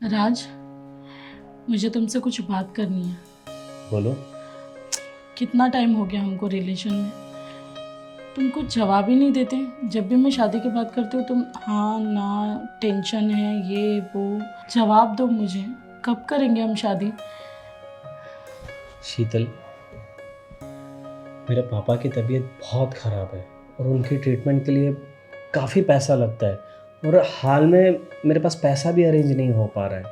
राज, मुझे तुमसे कुछ बात करनी है। बोलो। कितना टाइम हो गया हमको रिलेशन में, तुम कुछ जवाब ही नहीं देते। जब भी मैं शादी की बात करती हूँ तुम हाँ ना, टेंशन है, ये वो। जवाब दो मुझे, कब करेंगे हम शादी? शीतल, मेरे पापा की तबीयत बहुत ख़राब है और उनकी ट्रीटमेंट के लिए काफ़ी पैसा लगता है, और हाल में मेरे पास पैसा भी अरेंज नहीं हो पा रहा है,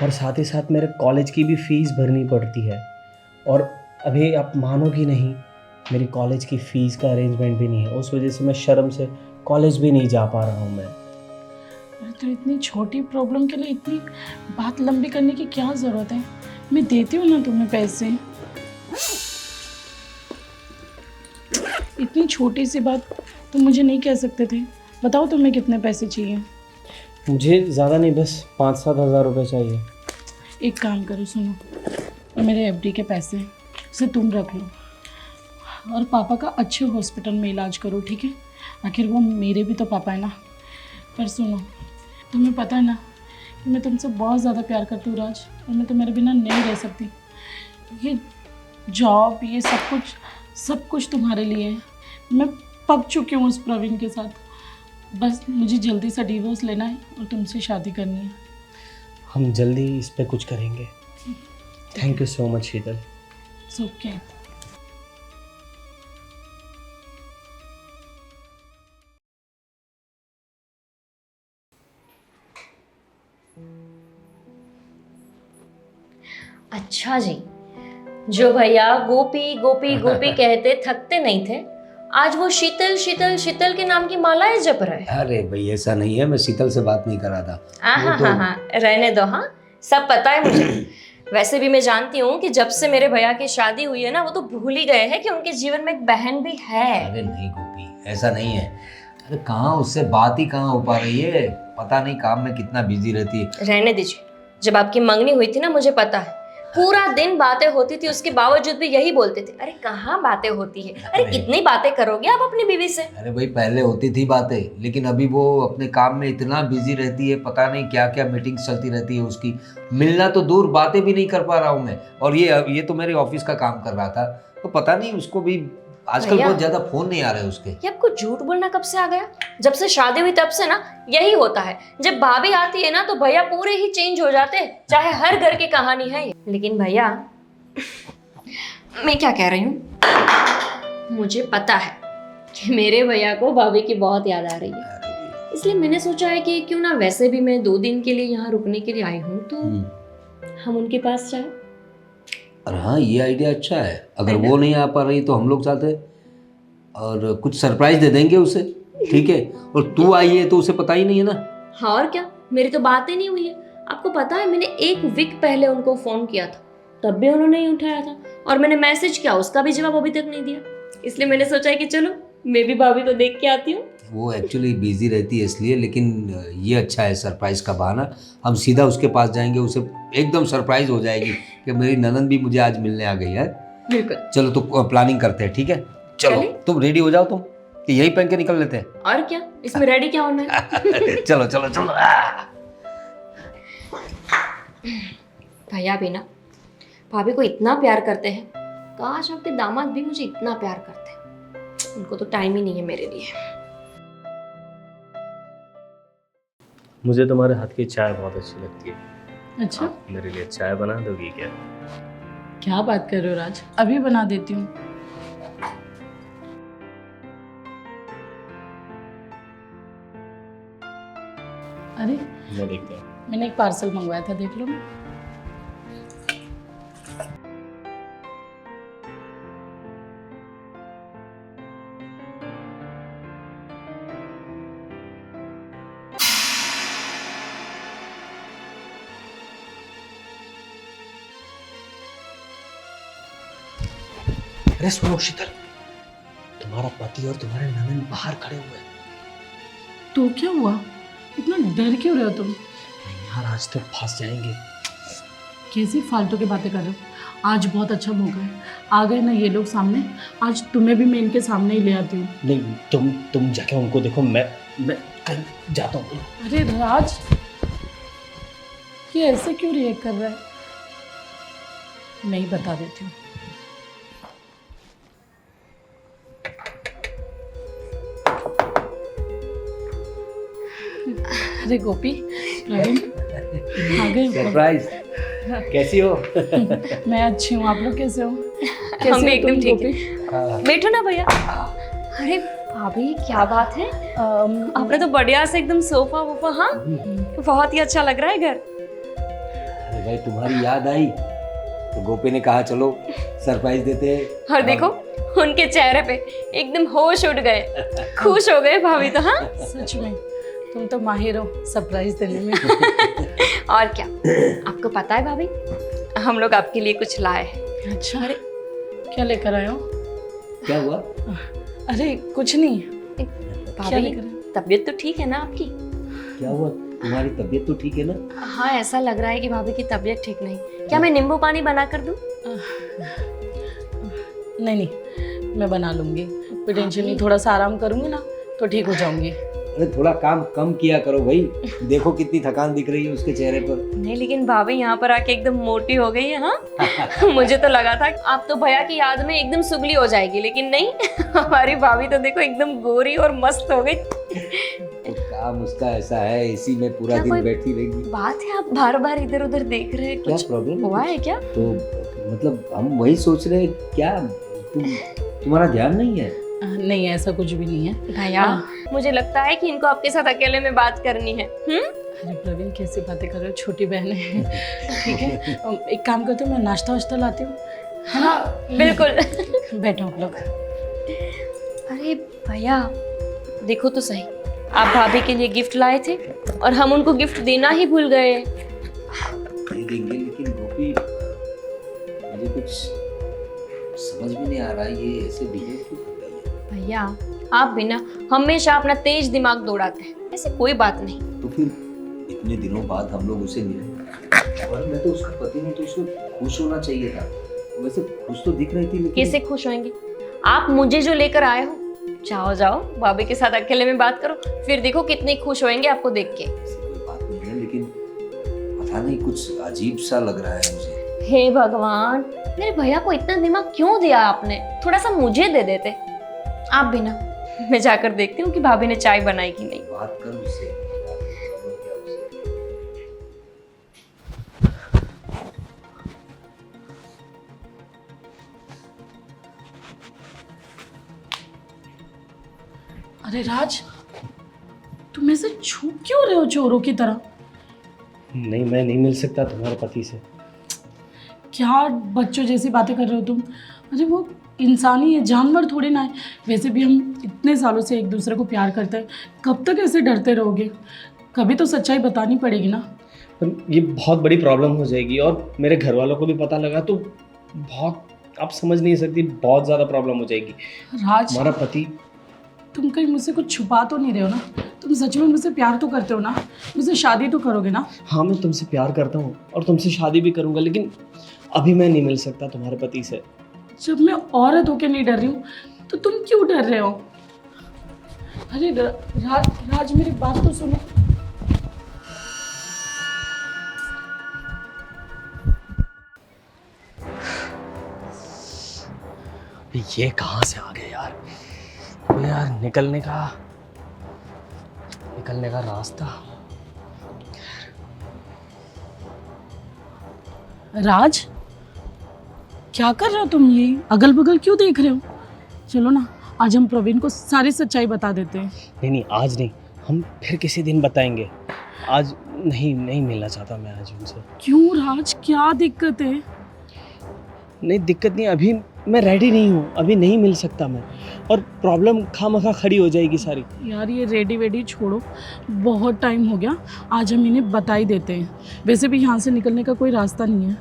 और साथ ही साथ मेरे कॉलेज की भी फ़ीस भरनी पड़ती है। और अभी आप मानोगी नहीं, मेरी कॉलेज की फ़ीस का अरेंजमेंट भी नहीं है। उस वजह से मैं शर्म से कॉलेज भी नहीं जा पा रहा हूँ मैं। अरे तो इतनी छोटी प्रॉब्लम के लिए इतनी बात लंबी करने की क्या ज़रूरत है? मैं देती हूँ ना तुम्हें पैसे। इतनी छोटी सी बात तुम मुझे नहीं कह सकते थे? बताओ तुम्हें कितने पैसे चाहिए? मुझे ज़्यादा नहीं, बस 5-7 हज़ार रुपये चाहिए। एक काम करो, सुनो, ये मेरे एफडी के पैसे हैं, उसे तुम रख लो और पापा का अच्छे हॉस्पिटल में इलाज करो, ठीक है? आखिर वो मेरे भी तो पापा है ना। पर सुनो, तुम्हें पता है ना कि मैं तुमसे बहुत ज़्यादा प्यार करती हूँ राज, और मैं तुम्हारे बिना नहीं रह सकती। ये जॉब, ये सब कुछ तुम्हारे लिए है। मैं पक चुकी हूँ उस प्रवीण के साथ। बस मुझे जल्दी से डिवोर्स लेना है और तुमसे शादी करनी है। हम जल्दी इस पे कुछ करेंगे। Thank you so much Sheetal. It's okay. अच्छा जी, जो भैया गोपी गोपी गोपी कहते थकते नहीं थे, आज वो शीतल शीतल शीतल के नाम की मालाएं जप रहे हैं। अरे भाई ऐसा नहीं है, मैं शीतल से बात नहीं कर रहा था। हाँ हाँ हाँ, रहने दो। हाँ, सब पता है मुझे। वैसे भी मैं जानती हूँ कि जब से मेरे भैया की शादी हुई है ना, वो तो भूल ही गए हैं कि उनके जीवन में एक बहन भी है। अरे नहीं गोपी, ऐसा नहीं है। अरे कहाँ, उससे बात ही कहाँ हो पा रही है, पता नहीं काम में कितना बिजी रहती है। रहने दीजिए, जब आपकी मंगनी हुई थी ना, मुझे पता है पूरा दिन बातें होती थी, उसके बावजूद भी यही बोलते थे, अरे कहाँ बातें होती है, अरे कितनी बातें करोगे आप अपनी बीवी से। अरे भाई पहले होती थी बातें, लेकिन अभी वो अपने काम में इतना बिजी रहती है, पता नहीं क्या क्या मीटिंग्स चलती रहती है उसकी। मिलना तो दूर, बातें भी नहीं कर पा रहा हूँ मैं। और ये तो मेरे ऑफिस का काम कर रहा था, तो पता नहीं उसको भी आजकल भैया, बहुत ज्यादा फोन नहीं आ रहे उसके। ये आपको झूठ बोलना कब से आ गया? जब से शादी हुई तब से ना यही होता है, जब भाभी आती है ना तो भैया पूरे ही चेंज हो जाते हैं, चाहे हर घर की कहानी है ये। लेकिन भैया, मैं क्या कह रही हूँ, मुझे पता है कि मेरे भैया को भाभी की बहुत याद आ रही है, इसलिए मैंने सोचा है कि क्यों ना, वैसे भी मैं 2 दिन के लिए यहाँ रुकने के लिए आई हूँ, तो हम उनके पास जाए। और हाँ, ये आइडिया अच्छा है। अगर वो नहीं आ पा रही तो हम लोग चाहते और कुछ सरप्राइज दे देंगे उसे, ठीक है? और तू आई है तो उसे पता ही नहीं है ना। हाँ और क्या, मेरी तो बात ही नहीं हुई है। आपको पता है, मैंने 1 वीक पहले उनको फोन किया था, तब भी उन्होंने नहीं उठाया था, और मैंने मैसेज किया, उसका भी जवाब अभी तक नहीं दिया। इसलिए मैंने सोचा है कि चलो मैं भी भाभी को देख के आती हूँ। वो एक्चुअली बिजी रहती है इसलिए, लेकिन ये अच्छा है सरप्राइज का बहाना। हम सीधा उसके पास जाएंगे, उसे एकदम सरप्राइज हो जाएगी कि मेरी ननद भी मुझे आज मिलने आ गई है। बिल्कुल। चलो तो प्लानिंग करते हैं, ठीक है? चलो चलें? तुम रेडी हो जाओ, तुम कि यही पहन के निकल लेते हैं। और क्या, इसमें रेडी क्या होना है? चलो चलो चलो। भैया भी ना भाभी को इतना प्यार करते हैं, काश आपके दामाद भी मुझे इतना प्यार करते हैं। उनको तो टाइम ही नहीं है मेरे लिए। मुझे तुम्हारे हाथ की चाय बहुत अच्छी लगती है। अच्छा, आप मेरे लिए चाय बना दोगी क्या? क्या बात कर रहे हो राज? अभी बना देती हूँ। अरे, मैं देखता हूँ। मैंने एक पार्सल मंगवाया था, देख लो ना। अरे सुनो शीतल, तुम्हारा पति और तुम्हारे ननद बाहर खड़े हुए हैं। तो क्या हुआ? इतना डर क्यों रहे हो तुम? यार आज तो फंस जाएंगे। कैसी फालतू की बातें कर रहे हो? आज बहुत अच्छा मौका है, आ गए ना ये लोग सामने, आज तुम्हें भी मैं इनके सामने ही ले आती हूँ। नहीं, तुम जाके उनको देखो, मैं कहीं जाता हूँ। अरे राज, ये ऐसे क्यों रिएक्ट कर रहा है? मैं ही बता देती हूँ। अरे गोपी, प्रवीण आ गए। सरप्राइज, कैसी हो? मैं अच्छी हूँ, आप लोग कैसे हो? हम भी एकदम ठीक है। है। बैठो ना भैया। अरे भाभी क्या बात है, आपने तो बढ़िया से एकदम सोफा वोफा, हाँ बहुत ही अच्छा लग रहा है घर। अरे भाई तुम्हारी याद आई तो गोपी ने कहा चलो सरप्राइज देते हैं। और देखो उनके चेहरे पे एकदम होश उड़ गए, खुश हो गए भाभी तो। हाँ सच में तुम तो माहिर हो सरप्राइज देने में। और क्या, आपको पता है भाभी, हम लोग आपके लिए कुछ लाए हैं। अच्छा, अरे क्या लेकर आए हो? क्या हुआ? अरे कुछ नहीं। क्या भाभी लेकर आए? तबीयत तो ठीक है ना आपकी? क्या हुआ? तुम्हारी तबीयत तो ठीक है ना? हाँ ऐसा लग रहा है कि भाभी की तबीयत ठीक नहीं। क्या मैं नींबू पानी बना कर दूं? नहीं नहीं, मैं बना लूंगी, कोई टेंशन नहीं। थोड़ा सा आराम करूंगी ना तो ठीक हो जाऊंगी। अरे थोड़ा काम कम किया करो भाई, देखो कितनी थकान दिख रही है उसके चेहरे पर। नहीं लेकिन भाभी यहाँ पर आके एकदम मोटी हो गई है। हाँ मुझे तो लगा था कि आप तो भैया की याद में एकदम सुगली हो जाएगी, लेकिन नहीं हमारी भाभी तो देखो एकदम गोरी और मस्त हो गई। तो काम उसका ऐसा है, इसी में पूरा क्या दिन कोई बैठी रहेगी। बात है, आप बार बार इधर उधर देख रहे हैं, क्या कुछ प्रॉब्लम हुआ है क्या? तो मतलब हम वही सोच रहे हैं, क्या तुम्हारा ध्यान नहीं है? नहीं ऐसा कुछ भी नहीं है भैया। मुझे लगता है कि इनको आपके साथ अकेले में बात करनी है। अरे प्रवीण कैसी बातें कर रहे हो, छोटी बहन है। ठीक है, एक काम करते हो, मैं नाश्ता वाश्ता लाती हूँ, है ना? बिल्कुल। बैठो आप लोग। अरे भैया देखो तो सही, आप भाभी के लिए गिफ्ट लाए थे और हम उनको गिफ्ट देना ही भूल गए। दे देंगे, लेकिन गोपी मुझे कुछ समझ में नहीं आ रहा, ये ऐसे बिहेव क्यों कर रही है? भैया आप भी ना हमेशा अपना तेज दिमाग दौड़ाते हैं, ऐसे कोई बात नहीं। तो फिर इतने दिनों बाद हम लोग उसे मिले और मैं तो उसका पति नहीं, तो उसको खुश होना चाहिए था। वैसे खुश तो दिख रही थी, लेकिन कैसे खुश होंगे? आप मुझे जो लेकर आए हो, जाओ जाओ भाभी के साथ अकेले में बात करो, फिर देखो कितने खुश होंगे आपको देख के। ऐसी कोई बात नहीं है, लेकिन पता नहीं कुछ अजीब सा लग रहा है मुझे। हे भगवान, मेरे भैया को इतना दिमाग क्यों दिया आपने? थोड़ा सा मुझे दे देते। आप भी ना, मैं जाकर देखती हूँ कि भाभी ने चाय बनाई कि नहीं। बात कर उससे। अरे राज, तुम ऐसे छुप क्यों रहे हो चोरों की तरह? नहीं, मैं नहीं मिल सकता तुम्हारे पति से। क्या बच्चों जैसी बातें कर रहे हो तुम? अरे वो इंसान ही है, जानवर थोड़ी ना है। वैसे भी हम इतने सालों से एक दूसरे को प्यार करते हैं, कब तक ऐसे डरते रहोगे? कभी तो सच्चाई बतानी पड़ेगी ना। पर ये बहुत बड़ी प्रॉब्लम हो जाएगी, और मेरे घर वालों को भी पता लगा तो बहुत, आप समझ नहीं सकती, बहुत ज़्यादा प्रॉब्लम हो जाएगी। राज, हमारा पति। तुम कहीं मुझसे कुछ छुपा तो नहीं रहे हो ना? तुम सच में मुझसे प्यार तो करते हो ना? मुझसे शादी तो करोगे ना? हाँ, मैं तुमसे प्यार करता हूँ और तुमसे शादी भी करूँगा, लेकिन अभी मैं नहीं मिल सकता तुम्हारे पति से। जब मैं औरत होके नहीं डर रही हूँ तो तुम क्यों डर रहे हो? अरे राज, मेरी बात तो सुनो। ये कहाँ से आ गए यार? अबे यार, निकलने का रास्ता। राज, क्या कर रहे हो तुम? ये अगल बगल क्यों देख रहे हो? चलो ना, आज हम प्रवीण को सारी सच्चाई बता देते हैं। नहीं, आज नहीं, हम फिर किसी दिन बताएंगे। आज नहीं मिलना चाहता मैं आज उनसे। क्यों राज, क्या दिक्कत है? नहीं, दिक्कत नहीं, अभी मैं रेडी नहीं हूँ, अभी नहीं मिल सकता मैं, और प्रॉब्लम खामखा खड़ी हो जाएगी सारी। यार ये रेडी वेडी छोड़ो, बहुत टाइम हो गया, आज हम इन्हें बता ही देते हैं। वैसे भी यहाँ से निकलने का कोई रास्ता नहीं है।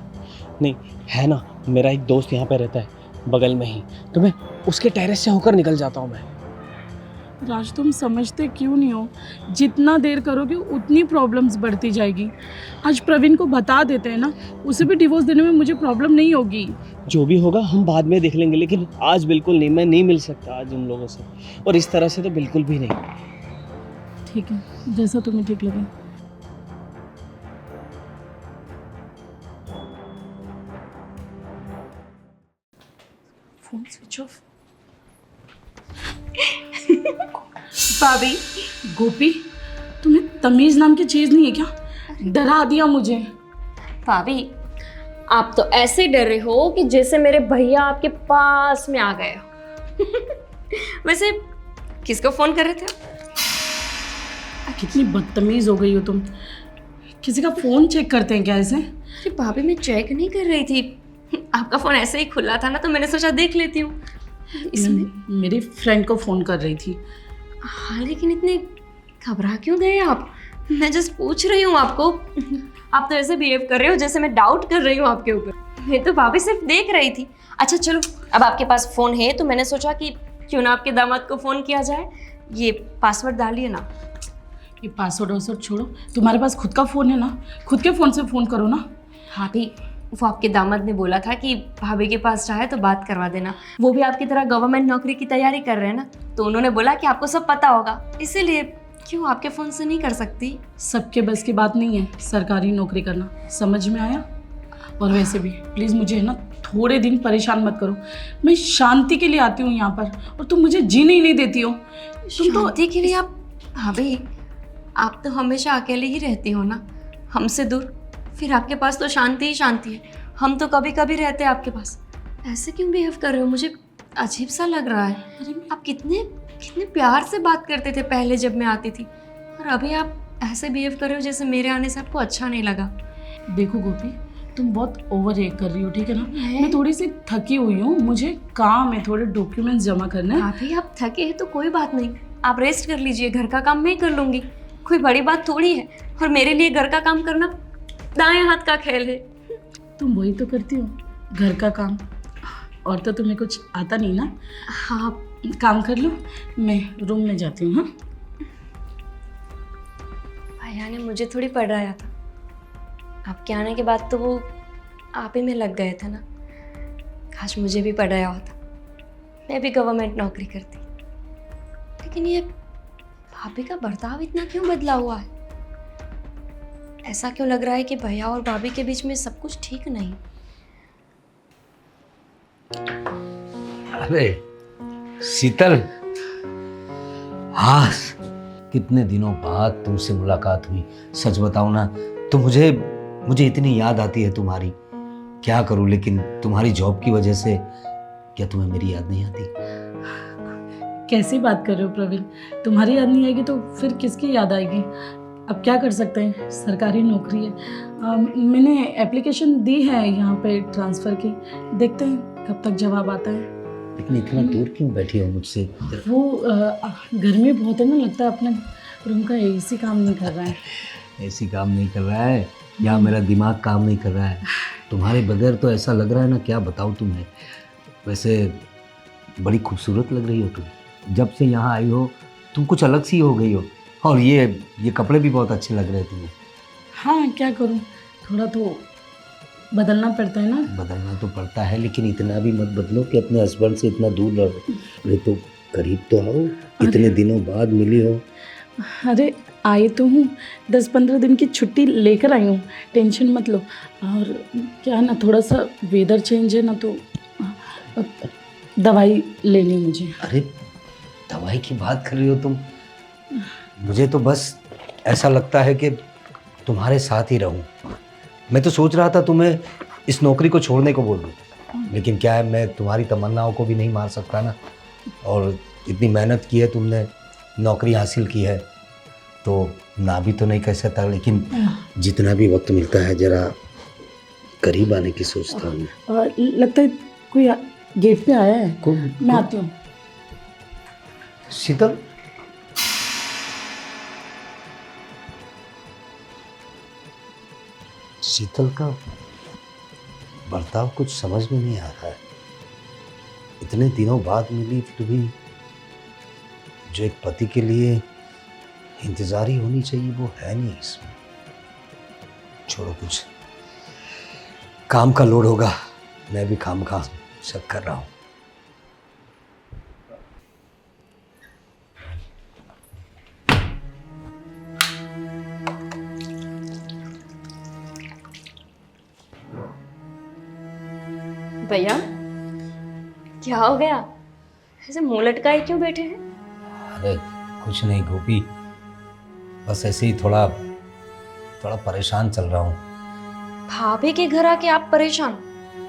नहीं है ना, मेरा एक दोस्त यहाँ पे रहता है बगल में ही, तो मैं उसके टेरेस से होकर निकल जाता हूँ मैं। राज तुम समझते क्यों नहीं हो? जितना देर करोगे उतनी प्रॉब्लम्स बढ़ती जाएगी। आज प्रवीण को बता देते हैं ना, उसे भी डिवोर्स देने में मुझे प्रॉब्लम नहीं होगी। जो भी होगा हम बाद में देख लेंगे, लेकिन आज बिल्कुल नहीं, मैं नहीं मिल सकता आज उन लोगों से, और इस तरह से तो बिल्कुल भी नहीं। ठीक है, जैसा तुम्हें ठीक लगे। Phone switch off. भाभी गोपी, तुम्हें तमीज नाम की चीज नहीं है क्या? डरा दिया मुझे। भाभी आप तो ऐसे डर रहे हो कि जैसे मेरे भैया आपके पास में आ गए हो। वैसे किसको फोन कर रहे थे आप? कितनी बदतमीज हो गई हो तुम। किसी का फोन चेक करते हैं क्या ऐसे? अरे भाभी मैं चेक नहीं कर रही थी, आपका फोन ऐसे ही खुला था ना तो मैंने सोचा देख लेती हूँ इसमें। मेरी फ्रेंड को फोन कर रही थी। हाँ लेकिन इतने घबरा क्यों गए आप? मैं जस्ट पूछ रही हूँ आपको। आप तो ऐसे बिहेव कर रहे हो जैसे मैं डाउट कर रही हूँ आपके ऊपर। मैं तो भाभी सिर्फ देख रही थी। अच्छा चलो, अब आपके पास फ़ोन है तो मैंने सोचा कि क्यों ना आपके दामाद को फ़ोन किया जाए। ये पासवर्ड डालिए ना। ये पासवर्ड वासवर्ड छोड़ो, तुम्हारे पास खुद का फ़ोन है ना, खुद के फ़ोन से फ़ोन करो ना। भाभी वो आपके दामाद ने बोला था कि भाभी के पास चाहे तो बात करवा देना। वो भी आपकी तरह गवर्नमेंट नौकरी की तैयारी कर रहे हैं ना, तो उन्होंने बोला कि आपको सब पता होगा, इसीलिए क्यों आपके फ़ोन से नहीं कर सकती? सबके बस की बात नहीं है सरकारी नौकरी करना, समझ में आया? और वैसे भी प्लीज़ मुझे है ना थोड़े दिन परेशान मत करो। मैं शांति के लिए आती हूँ यहाँ पर और तुम मुझे जीने ही नहीं देती हो। तुम तो शांति के लिए आप? भाभी आप तो हमेशा अकेले ही रहती हो ना, हमसे दूर। फिर आपके पास तो शांति ही शांति है। हम तो कभी कभी रहते हैं आपके पास। ऐसे क्यों बिहेव कर रहे हो? मुझे अजीब सा लग रहा है। आप कितने कितने प्यार से बात करते थे पहले जब मैं आती थी, और अभी आप ऐसे बिहेव कर रहे हो जैसे मेरे आने से आपको अच्छा नहीं लगा। देखो गोपी, तुम बहुत ओवर रिएक्ट कर रही हो, ठीक है ना? मैं? मैं थोड़ी सी थकी हुई हूँ, मुझे काम है, थोड़े डॉक्यूमेंट्स जमा करने हैं। भाभी आप थके हैं तो कोई बात नहीं, आप रेस्ट कर लीजिए, घर का काम मैं कर लूँगी। कोई बड़ी बात थोड़ी है, और मेरे लिए घर का काम करना दाएं हाथ का खेल है। तुम वही तो करती हो, घर का काम, और तो तुम्हें कुछ आता नहीं ना। हाँ काम कर लो, मैं रूम में जाती हूँ। हाँ, भैया ने मुझे थोड़ी पढ़ाया था। आपके आने के बाद तो वो आप ही में लग गए थे ना। काश मुझे भी पढ़ाया होता, मैं भी गवर्नमेंट नौकरी करती। लेकिन ये भाभी का बर्ताव इतना क्यों बदला हुआ है? ऐसा क्यों लग रहा है कि भैया और भाभी के बीच में सब कुछ ठीक नहीं? अरे शीतल, हाँ कितने दिनों बाद तुमसे मुलाकात हुई। सच बताऊं ना तो मुझे इतनी याद आती है तुम्हारी, क्या करूं। लेकिन तुम्हारी जॉब की वजह से क्या तुम्हें मेरी याद नहीं आती? कैसी बात कर रहे हो प्रवीण? तुम्हारी याद नहीं आएगी तो फिर किसकी याद आएगी? अब क्या कर सकते हैं, सरकारी नौकरी है। मैंने एप्लीकेशन दी है यहाँ पे ट्रांसफ़र की, देखते हैं कब तक जवाब आता है। लेकिन इतना दूर क्यों बैठी हो मुझसे? वो गर्मी बहुत है ना, लगता है अपने रूम का एसी काम नहीं कर रहा है। ऐसी काम नहीं कर रहा है या मेरा दिमाग काम नहीं कर रहा है? तुम्हारे बगैर तो ऐसा लग रहा है ना, क्या बताऊँ तुम्हें। वैसे बड़ी खूबसूरत लग रही हो तुम, जब से यहाँ आई हो तुम कुछ अलग सी हो गई हो। और ये कपड़े भी बहुत अच्छे लग रहे हैं तुम्हें। हाँ क्या करूँ, थोड़ा तो बदलना पड़ता है ना। बदलना तो पड़ता है, लेकिन इतना भी मत बदलो कि अपने हस्बैंड से इतना दूर रहो। अरे तो करीब तो आओ, इतने दिनों बाद मिली हो। अरे आई तो हूँ, 10-15 दिन की छुट्टी लेकर आई हूँ, टेंशन मत लो। और क्या है ना, थोड़ा सा वेदर चेंज है ना, तो दवाई लेनी मुझे। अरे दवाई की बात कर रही हो तुम? मुझे तो बस ऐसा लगता है कि तुम्हारे साथ ही रहूं। मैं तो सोच रहा था तुम्हें इस नौकरी को छोड़ने को बोल दूं, लेकिन क्या है, मैं तुम्हारी तमन्नाओं को भी नहीं मार सकता ना। और इतनी मेहनत की है तुमने, नौकरी हासिल की है, तो ना भी तो नहीं कह सकता। लेकिन जितना भी वक्त मिलता है जरा करीब आने की सोचता हूँ। लगता है कोई गेट पे आया है, मैं आती हूँ। शीतल, शीतल का बर्ताव कुछ समझ में नहीं आ रहा है। इतने दिनों बाद मिली फिर भी जो एक पति के लिए इंतज़ारी होनी चाहिए वो है नहीं इसमें। छोड़ो, कुछ काम का लोड होगा, मैं भी काम का सब कर रहा हूँ। भैया क्या हो गया? ऐसे मुंह लटकाए क्यों बैठे हैं? अरे कुछ नहीं गोपी, बस ऐसे ही थोड़ा थोड़ा परेशान चल रहा हूँ। भाभी के घर आके आप परेशान?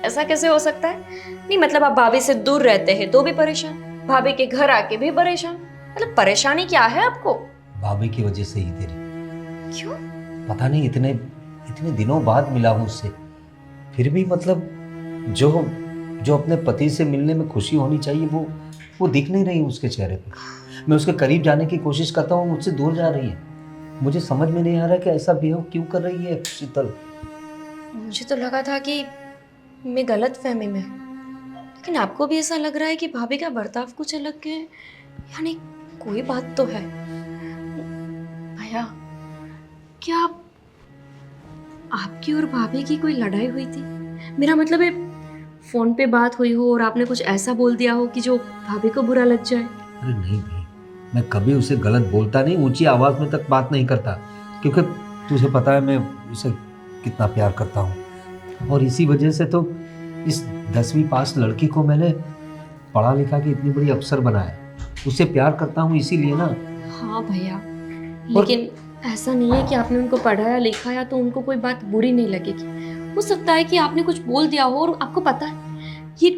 ऐसा कैसे हो सकता है? नहीं मतलब आप भाभी से दूर रहते हैं तो भी परेशान, भाभी के घर आके भी परेशान, मतलब परेशानी क्या है आपको? भाभी की वजह से ही तेरी। क्यों? पता नहीं, इतने इतने दिनों बाद मिला हूँ उससे, फिर भी मतलब जो जो अपने पति से मिलने में खुशी होनी चाहिए वो दिख नहीं रही उसके चेहरे पे। मैं उसके करीब जाने की कोशिश करता हूँ, मुझसे दूर जा रही है। मुझे समझ में नहीं आ रहा कि ऐसा बिहेव क्यों कर रही है शीतल। मुझे तो लगा था कि मैं गलत फहमी में हूँ, लेकिन आपको भी ऐसा लग रहा है कि भाभी का बर्ताव कुछ अलग है, यानी कोई बात तो है। भैया, क्या आपकी और भाभी की कोई लड़ाई हुई थी? मेरा मतलब है फोन पे बात हुई हो और आपने कुछ ऐसा बोल दिया हो कि जो भाभी को बुरा लग जाए। अरे नहीं भाई, मैं कभी उसे गलत बोलता नहीं, ऊंची आवाज में तक बात नहीं करता, क्योंकि तुझे पता है मैं उसे कितना प्यार करता हूँ। और इसी वजह से तो इस 10वीं पास लड़की को मैंने पढ़ा लिखा के इतनी बड़ी अफसर बनाया। उससे प्यार करता हूँ इसीलिए ना। हाँ भैया, लेकिन ऐसा नहीं है कि आपने उनको पढ़ाया लिखाया तो उनको कोई बात बुरी नहीं लगेगी। हो सकता है कि आपने कुछ बोल दिया हो, और आपको पता है ये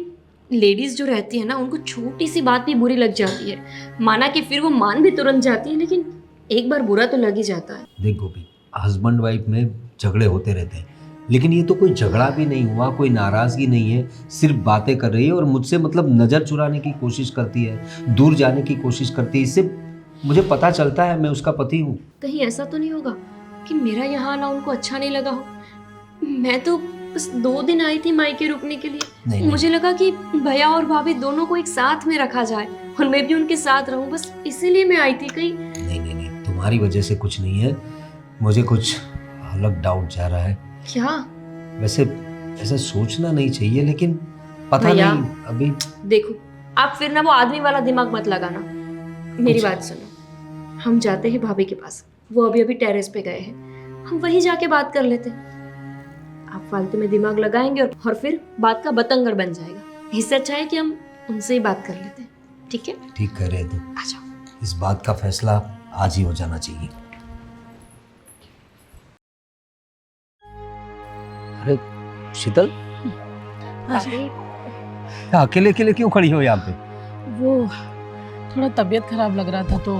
लेडीज जो रहती है ना, उनको छोटी सी बात भी बुरी लग जाती है। माना कि फिर वो मान भी तुरंत जाती है, लेकिन एक बार बुरा तो लग ही जाता है। देख गोपी, हस्बैंड वाइफ में झगड़े होते रहते हैं, लेकिन ये तो कोई झगड़ा भी नहीं हुआ, कोई नाराजगी नहीं है, सिर्फ बातें कर रही है और मुझसे मतलब नज़र चुराने की कोशिश करती है, दूर जाने की कोशिश करती है। इससे मुझे पता चलता है मैं उसका पति हूँ। कहीं ऐसा तो नहीं होगा कि मेरा यहाँ आना उनको अच्छा नहीं लगा हो? मैं तो बस 2 दिन आई थी मायके रुकने के लिए। नहीं, मुझे लगा कि भैया और भाभी दोनों को एक साथ में रखा जाए और मैं भी उनके साथ रहूं, बस इसीलिए मैं आई थी। कहीं नहीं, तुम्हारी वजह से कुछ नहीं है, मुझे कुछ अलग डाउट जा रहा है। क्या? वैसे ऐसा सोचना नहीं चाहिए, लेकिन पता भैया, नहीं अभी। देखो, आप फिर ना वो आदमी वाला दिमाग मत लगाना। मेरी बात सुनो, हम जाते हैं भाभी के पास, वो अभी अभी टेरेस पे गए हैं, हम वहीं जाके बात कर लेते हैं। आप फालतू में दिमाग लगाएंगे और फिर बात का बतंगड़ बन जाएगा। इससे अच्छा है कि हम उनसे ही बात कर लेते हैं, ठीक है? ठीक कह रहे तुम, आ जाओ। इस बात का फैसला आज ही हो जाना चाहिए। अरे शीतल, क्या अकेले अकेले क्यों खड़ी हो यहाँ पे? वो थोड़ा तबीयत खराब लग रहा था तो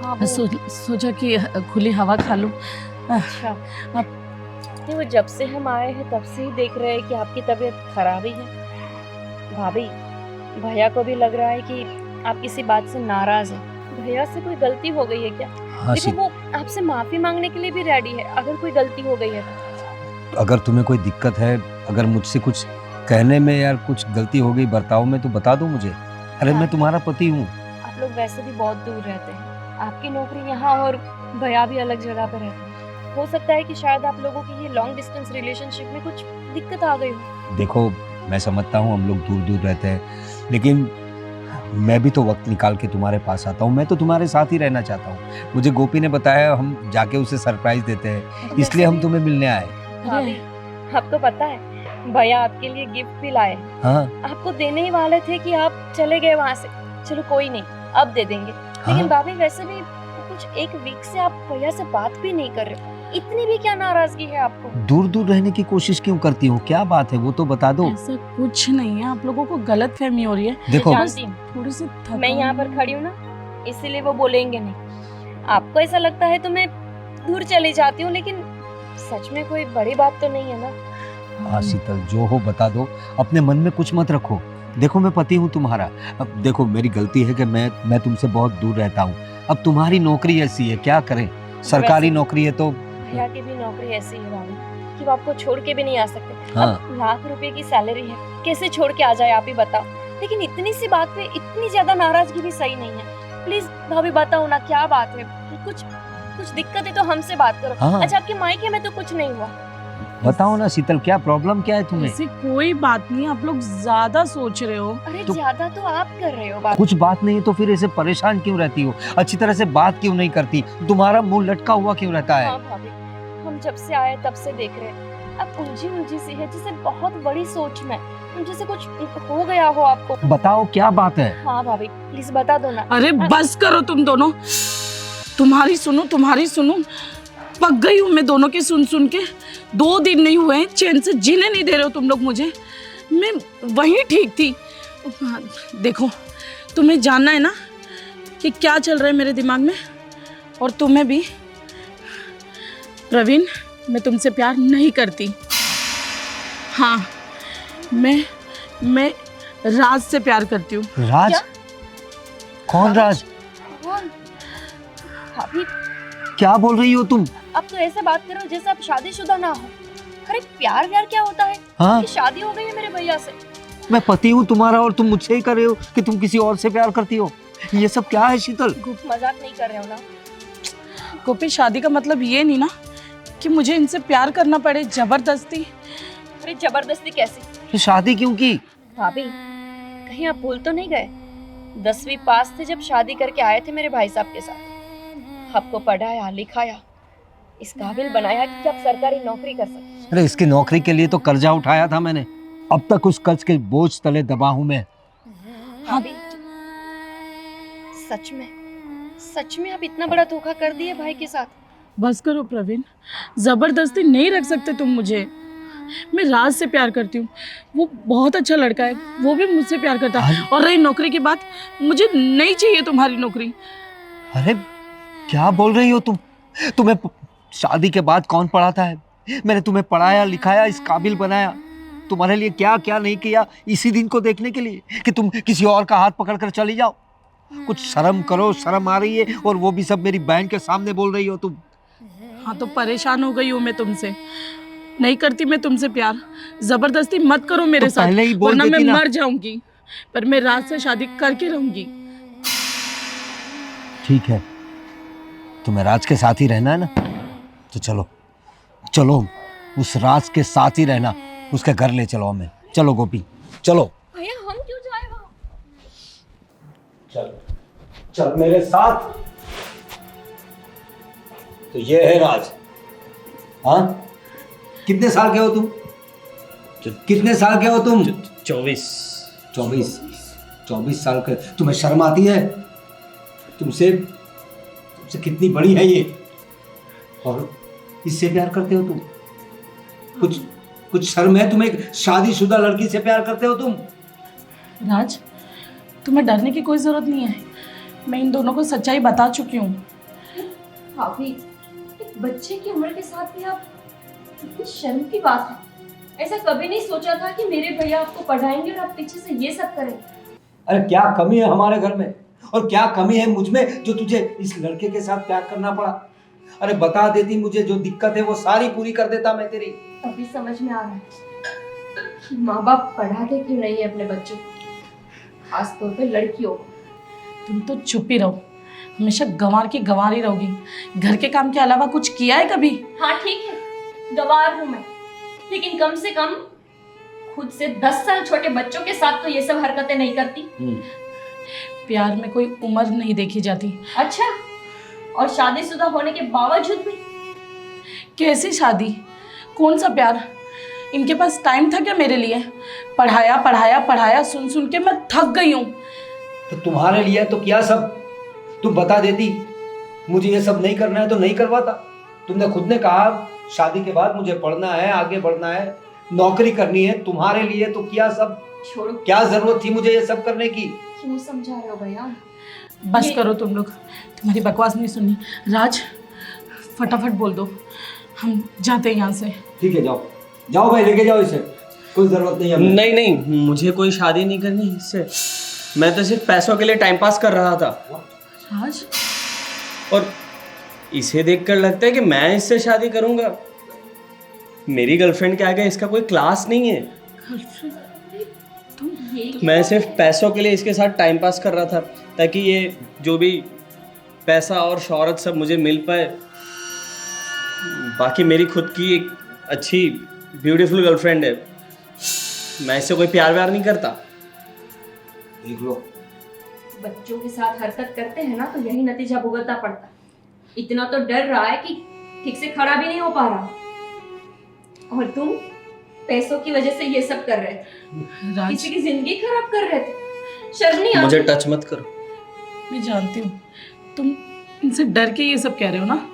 हाँ, सोचा कि खुली हवा खा लूं। अच्छा। नहीं, वो जब से हम आए हैं तब से ही देख रहे हैं कि आपकी तबीयत खराब ही है। भाभी, भैया को भी लग रहा है कि आप किसी बात से नाराज हैं। भैया से कोई गलती हो गई है क्या? हाँ देखो, वो आपसे माफी मांगने के लिए भी रेडी है अगर कोई गलती हो गई है तो। अगर तुम्हें कोई दिक्कत है, अगर मुझसे कुछ कहने में या कुछ गलती हो गई बर्ताव में, तो बता दो मुझे। अरे मैं तुम्हारा पति हूँ। आप लोग वैसे भी बहुत दूर रहते हैं, आपकी नौकरी यहाँ और भैया भी अलग जगह पे रहते हैं। हो सकता है कि शायद आप लोगों की ये लॉन्ग डिस्टेंस रिलेशनशिप में कुछ दिक्कत आ गई हो। देखो, मैं समझता हूँ हम लोग दूर दूर रहते हैं, लेकिन मैं भी तो वक्त निकाल के तुम्हारे पास आता हूँ। मैं तो तुम्हारे साथ ही रहना चाहता हूँ। मुझे गोपी ने बताया हम जाके उसे सरप्राइज देते हैं, इसलिए हम तुम्हें मिलने आए। भाभी, आपको पता है भैया आपके लिए गिफ्ट भी लाए। हाँ आपको देने ही वाले थे कि आप चले गए वहाँ से। चलो कोई नहीं, अब दे देंगे। लेकिन भाभी, वैसे भी कुछ 1 वीक से आप भैया से बात भी नहीं कर रहे, इतनी भी क्या नाराजगी है आपको? दूर दूर रहने की कोशिश क्यों करती हो? क्या बात है वो तो बता दो। ऐसा कुछ नहीं है, आप लोगों को गलत फहमी हो रही है। देखो, जानती हूँ, थोड़ी सी मैं यहाँ पर खड़ी हूँ ना, इसीलिए वो बोलेंगे नहीं। आपको ऐसा लगता है तो मैं दूर चली जाती हूँ, लेकिन सच में कोई बड़ी बात तो नहीं है ना। हाँ शीतल, जो हो बता दो, अपने मन में कुछ मत रखो। देखो, मैं पति हूँ तुम्हारा। अब देखो, मेरी गलती है कि मैं तुमसे बहुत दूर रहता हूँ। अब तुम्हारी नौकरी ऐसी है, क्या करें, सरकारी नौकरी है तो। भैया की भी नौकरी ऐसी है भाभी कि वो आपको छोड़ के भी नहीं आ सकते। हाँ। अब लाख रुपए की सैलरी है, कैसे छोड़ के आ जाए आप ही बताओ। लेकिन इतनी सी बात पे इतनी ज्यादा नाराजगी भी सही नहीं है। प्लीज भाभी बताओ ना, क्या बात है? कुछ दिक्कत है तो हमसे बात करो। हाँ। अच्छा, आपके मायके में तो कुछ नहीं हुआ? बताओ ना शीतल, क्या प्रॉब्लम क्या है तुम्हें? ऐसी कोई बात नहीं, आप लोग ज्यादा सोच रहे हो। अरे तो- ज्यादा तो आप कर रहे हो बात। कुछ बात नहीं तो फिर ऐसे परेशान क्यों रहती हो? अच्छी तरह से बात क्यों नहीं करती? तुम्हारा मुंह लटका हुआ क्यों रहता है? हाँ भाभी, हम जब से आए तब से देख रहे हैं आप उलझी उलझी सी है, जैसे बहुत बड़ी सोच में, जैसे कुछ हो गया हो आपको। बताओ क्या बात है। हाँ भाभी प्लीज बता दो ना। अरे बस करो तुम दोनों, तुम्हारी सुनो, पक गई हूँ मैं दोनों की सुन सुन के। 2 दिन नहीं हुए हैं, चैन से जीने नहीं दे रहे हो तुम लोग मुझे। मैं वहीं ठीक थी। देखो, तुम्हें जानना है ना कि क्या चल रहा है मेरे दिमाग में, और तुम्हें भी। प्रवीण, मैं तुमसे प्यार नहीं करती। हाँ, मैं राज से प्यार करती हूँ। राज? क्या? कौन राज? कौन? भाभी क्या बोल रही हो तुम? अब तो ऐसे बात करो जैसे आप शादीशुदा ना हो। अरे प्यार क्या होता है? हाँ? कि शादी हो गई है मेरे भैया से। मैं पति हूँ तुम्हारा और तुम मुझसे ही कर रहे हो कि तुम किसी और से प्यार करती हो। ये सब क्या है शीतल? मजाक नहीं कर रहे हो ना? गोपी, शादी का मतलब ये नहीं ना कि मुझे इनसे प्यार करना पड़े जबरदस्ती। अरे जबरदस्ती कैसी? ये शादी क्यों की? भाभी कहीं आप भूल तो नहीं गए? 10वीं पास थे जब शादी करके आए थे मेरे भाई साहब के साथ। आपको पढ़ाया लिखाया, इस काबिल बनाया कि आप सरकारी नौकरी कर सके। अरे इसकी नौकरी के लिए तो कर्जा उठाया था मैंने। अब तक उस कर्ज के बोझ तले दबा हूं मैं। भाभी सच में आप इतना बड़ा धोखा कर दिए भाई के साथ? बस करो प्रवीण, जबरदस्ती नहीं रख सकते तुम मुझे। मैं राज से प्यार करती हूँ, वो बहुत अच्छा लड़का है, वो भी मुझसे प्यार करता है। और रही नौकरी की बात, मुझे नहीं चाहिए तुम्हारी नौकरी। अरे क्या बोल रही हो तुम? तुम्हें शादी के बाद कौन पढ़ाता है? मैंने तुम्हें पढ़ाया लिखाया, इस काबिल बनाया। तुम्हारे लिए क्या क्या नहीं किया इसी दिन को देखने के लिए कि तुम किसी और का हाथ पकड़कर चली जाओ। कुछ शर्म करो, शर्म आ रही है, और वो भी सब मेरी बहन के सामने बोल रही हो तुम। हाँ तो परेशान हो गई हूँ मैं तुमसे, नहीं करती मैं तुमसे प्यार। जबरदस्ती मत करो मेरे तो साथ, पहले ही बोल वरना मैं देती ना। मर जाऊंगी। पर मैं राज से शादी करके रहूंगी। ठीक है, तुम्हें राज के साथ ही रहना है ना, तो चलो उस राज के साथ ही रहना। उसके घर ले चलो हमें। चलो गोपी चलो। भैया हम क्यों जाए वहाँ? चल मेरे साथ। तो ये है राज। हाँ, कितने साल के हो तुम? कितने साल के हो तुम? 24 साल के। तुम्हें शर्म आती है? तुमसे कितनी बड़ी है ये, और इससे प्यार करते हो तुम? कुछ शर्म है तुम्हें? शादीशुदा लड़की से प्यार करते हो तुम? राज, तुम्हें डरने की कोई जरूरत नहीं है। मैं इन दोनों को सच्चाई बता चुकी हूँ। भाभी एक बच्चे की उम्र के साथ भी आप, कितनी शर्म की बात है। ऐसा कभी नहीं सोचा था कि मेरे भैया आपको पढ़ाएंगे और आप पीछे से ये सब करें। अरे क्या कमी है हमारे घर में, और क्या कमी है मुझ में जो तुझे इस लड़के के साथ प्यार करना पड़ा? अरे बता देती मुझे, जो दिक्कत है वो सारी पूरी कर देता मैं तेरी। अभी समझ में आ रहा है कि माँ बाप पढ़ाते क्यों नहीं है अपने बच्चों को, खासतौर पे लड़कियों को। तुम तो चुप ही रहो, हमेशा गंवार की गंवार ही रहोगी। घर के काम के अलावा कुछ किया है कभी? हाँ ठीक है, गंवार हूँ मैं, लेकिन कम से कम खुद से 10 साल छोटे बच्चों के साथ तो ये सब हरकतें नहीं करती। प्यार में कोई उम्र नहीं देखी जाती। अच्छा, और शादीशुदा होने के बावजूद भी? कैसी शादी, कौन सा प्यार? इनके पास टाइम था क्या मेरे लिए? पढ़ाया पढ़ाया पढ़ाया, सुन सुन के मैं थक गई हूँ। तो तुम्हारे लिए तो क्या सब? तुम बता देती मुझे ये सब नहीं करना है तो नहीं करवाता। तुमने खुद ने कहा शादी के बाद मुझे पढ़ना है, आगे बढ़ना है, नौकरी करनी है। तुम्हारे लिए तो किया सब। छोड़ो, क्या जरूरत थी मुझे ये सब करने की? क्यों समझा रहे हो भैया? बस करो तुम लोग, तुम्हारी बकवास नहीं सुननी। राज, फटाफट बोल दो, हम जाते हैं यहाँ से। ठीक है, जाओ भाई, लेके जाओ इसे। कोई जरूरत नहीं है। नहीं, मुझे कोई शादी नहीं करनी इससे। मैं तो सिर्फ पैसों के लिए टाइम पास कर रहा था। राज, और इसे देखकर लगता है कि मैं इससे शादी करूंगा। मेरी गर्लफ्रेंड के आगे इसका कोई क्लास नहीं है। मैं सिर्फ पैसों के लिए इसके साथ टाइम पास कर रहा था, ताकि ये जो भी पैसा और शोहरत सब मुझे मिल पाए। बाकी मेरी खुद की एक अच्छी ब्यूटीफुल गर्लफ्रेंड है, मैं इससे कोई प्यार व्यार नहीं करता। देख लो, बच्चों के साथ हरकत करते हैं ना तो यही नतीजा भुगतना पड़ता। इतना तो डर रहा है कि ठीक से खड़ा भी नहीं हो पा रहा। और तुम पैसों की वजह से ये सब कर रहे थे, राज, किसी की जिंदगी खराब कर रहे थे। शर्म नहीं मुझे आती? टच मत करो। मैं जानती हूँ तुम इनसे डर के ये सब कह रहे हो ना।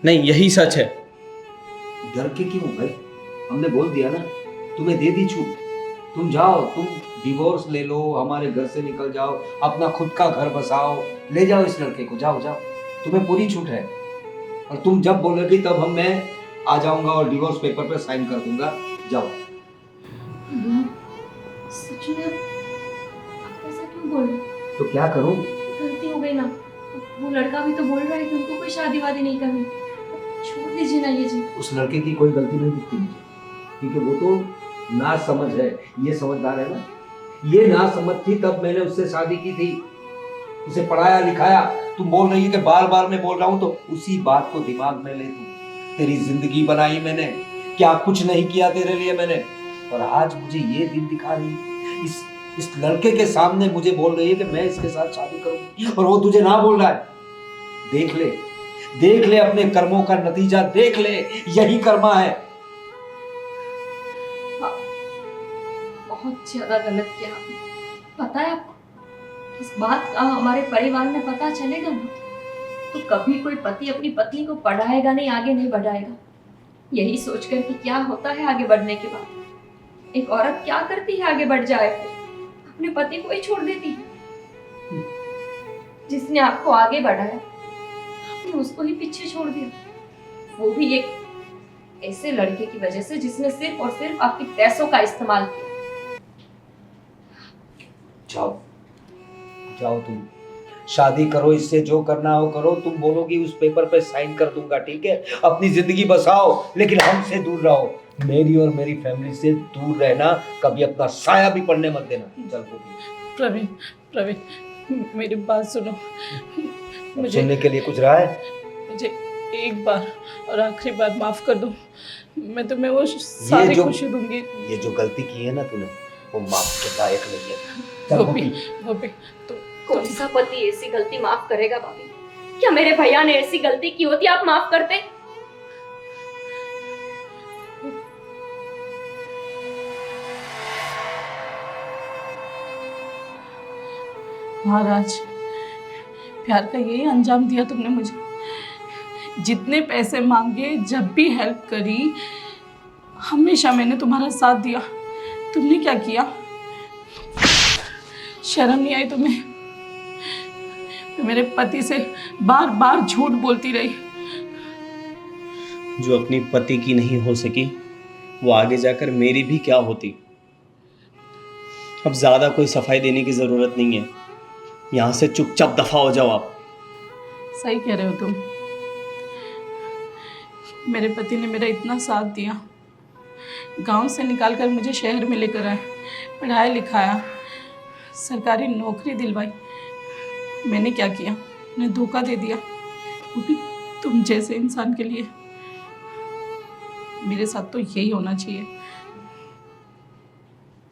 नहीं, यही सच है। डर के क्यों भाई? हमने बोल दिया ना, तुम्हें दे दी छूट। तुम जाओ, तुम डिवोर्स ले लो, हमारे घर से निकल जाओ, अपना खुद का घर बसाओ, ले जाओ इस लड़के को, जाओ जाओ, तुम्हें पूरी छूट है। और तुम जब बोलोगी तब मैं आ जाऊंगा और डिवोर्स पेपर पे साइन कर दूंगा। जाओ। सच में आप ऐसा क्यों बोल रहे हो? तो क्या करूं? गलती हो गई ना। वो लड़का भी तो बोल रहा है कि उनको कोई शादी वादी नहीं करनी। छोड़ दीजिए ना ये जी। उस लड़के की कोई गलती नहीं दिखती मुझे, क्योंकि वो तो ना समझ है। ये समझदार है ना, ये ना समझ थी तब मैंने उससे शादी की थी, उसे पढ़ाया लिखाया। तुम बोल रही है कि बार बार मैं बोल रहा हूँ, तो उसी बात को दिमाग में ले तू। तेरी जिंदगी बनाई मैंने, क्या कुछ नहीं किया तेरे लिए मैंने, और आज मुझे ये दिन दिखा रही है। इस लड़के के सामने मुझे बोल रही है कि मैं इसके साथ शादी करूंगी, और वो तुझे ना बोल रहा है। देख ले, देख ले अपने कर्मों का नतीजा, देख ले, यही कर्मा है। बहुत ज्यादा गलत किया आपने। पता है आपको, इस बात का हमारे परिवार में पता चलेगा ना, तो कभी कोई पति अपनी पत्नी को पढ़ाएगा नहीं, आगे नहीं बढ़ाएगा। यही सोचकर कि क्या होता है आगे बढ़ने के बाद, एक औरत क्या करती है आगे बढ़ जाए, फिर अपने पति को ही छोड़ देती है। जिसने आपको आगे बढ़ाया, आपने उसको ही पीछे छोड़ दिया, वो भी एक ऐसे लड़के की वजह से जिसने सिर्फ और सिर्फ आपके पैसों का इस्तेमाल किया। जाओ जाओ, तुम शादी करो, इससे जो करना हो करो। तुम बोलोगी उस पेपर पे साइन कर दूंगा, ठीक है? अपनी जिंदगी बसाओ, लेकिन हमसे दूर रहो। मेरी और मेरी फैमिली से दूर रहना, कभी अपना साया भी पड़ने मत देना। चल प्रवीण, प्रवीण मेरी बात सुनो। मुझे सुनने के लिए कुछ रहा है? मुझे एक बार और आखिरी बार माफ कर दो। मैं तुम्हें वो सारी खुशी दूंगी। ये जो गलती की है ना तूने, वो माफ के लायक नहीं है। चल गोपी, गोपी तुम कौन सा पति ऐसी गलती माफ करेगा भाभी? क्या मेरे भैया ने ऐसी गलती की होती आप माफ करते? हाँ राज, प्यार का यही अंजाम दिया तुमने मुझे। जितने पैसे मांगे, जब भी हेल्प करी, हमेशा मैंने तुम्हारा साथ दिया। तुमने क्या किया? शर्म नहीं आई तुम्हें? मैं मेरे पति से बार बार झूठ बोलती रही। जो अपनी पति की नहीं हो सकी, वो आगे जाकर मेरी भी क्या होती। अब ज़्यादा कोई सफाई देने की ज़रूरत नहीं है। यहाँ से चुपचाप दफा हो जाओ आप। सही कह रहे हो तुम। मेरे पति ने मेरा इतना साथ दिया, गांव से निकालकर मुझे शहर में लेकर आए, पढ़ाया लिखाया, सरकारी नौकरी दिलवाई। मैंने क्या किया? उन्हें धोखा दे दिया, वो भी तुम जैसे इंसान के लिए। मेरे साथ तो यही होना चाहिए।